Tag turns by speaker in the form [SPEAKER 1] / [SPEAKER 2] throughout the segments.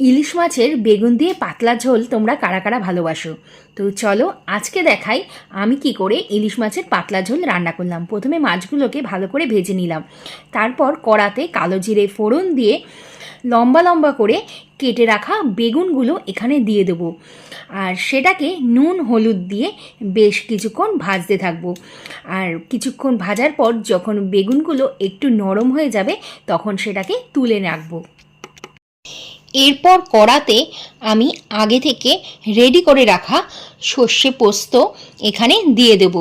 [SPEAKER 1] ইলিশ মাছের বেগুন দিয়ে পাতলা ঝোল তোমরা কারা কারা ভালোবাসো? তো চলো আজকে দেখাই আমি কি করে ইলিশ মাছের পাতলা ঝোল রান্না করলাম। প্রথমে মাছগুলোকে ভালো করে ভেজে নিলাম, তারপর কড়াতে কালো জিরে ফোড়ন দিয়ে লম্বা লম্বা করে কেটে রাখা বেগুনগুলো এখানে দিয়ে দেবো, আর সেটাকে নুন হলুদ দিয়ে বেশ কিছুক্ষণ ভাজতে থাকবো। আর কিছুক্ষণ ভাজার পর যখন বেগুনগুলো একটু নরম হয়ে যাবে তখন সেটাকে তুলে রাখবো। এরপর কড়াতে আমি আগে থেকে রেডি করে রাখা সর্ষে পোস্ত এখানে দিয়ে দেব,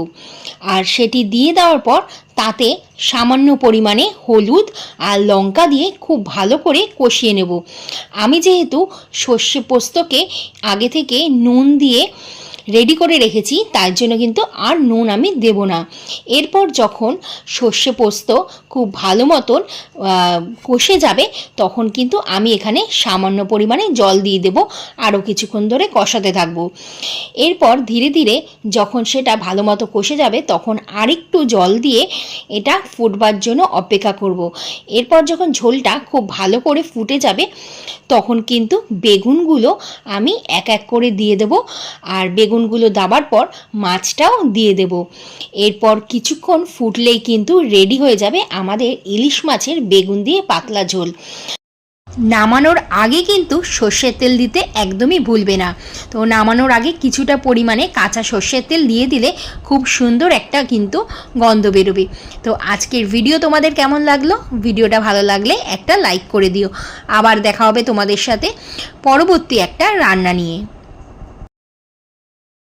[SPEAKER 1] আর সেটি দিয়ে দেওয়ার পর তাতে সামান্য পরিমাণে হলুদ আর লঙ্কা দিয়ে খুব ভালো করে কষিয়ে নেব। আমি যেহেতু সর্ষে পোস্তকে আগে থেকে নুন দিয়ে রেডি করে রেখেছি, তার জন্য কিন্তু আর নুন আমি দেব না। এরপর যখন সর্ষে পোস্ত খুব ভালো মতন কষে যাবে তখন কিন্তু আমি এখানে সামান্য পরিমাণে জল দিয়ে দেব, আরও কিছুক্ষণ ধরে কষাতে থাকবো। এরপর ধীরে ধীরে যখন সেটা ভালো মতো কষে যাবে তখন আরেকটু জল দিয়ে এটা ফুটবার জন্য অপেক্ষা করব। এরপর যখন ঝোলটা খুব ভালো করে ফুটে যাবে তখন কিন্তু বেগুনগুলো আমি এক এক করে দিয়ে দেব, আর বেগুনগুলো দেওয়ার পর মাছটাও দিয়ে দেব। এরপর কিছুক্ষণ ফুটলেই কিন্তু রেডি হয়ে যাবে আমাদের ইলিশ মাছের বেগুন দিয়ে পাতলা ঝোল। নামানোর আগে কিন্তু সর্ষের তেল দিতে একদমই ভুলবে না। তো নামানোর আগে কিছুটা পরিমাণে কাঁচা সর্ষের তেল দিয়ে দিলে খুব সুন্দর একটা কিন্তু গন্ধ বেরোবে। তো আজকের ভিডিও তোমাদের কেমন লাগলো? ভিডিওটা ভালো লাগলে একটা লাইক করে দিও। আবার দেখা হবে তোমাদের সাথে পরবর্তী একটা রান্না নিয়ে।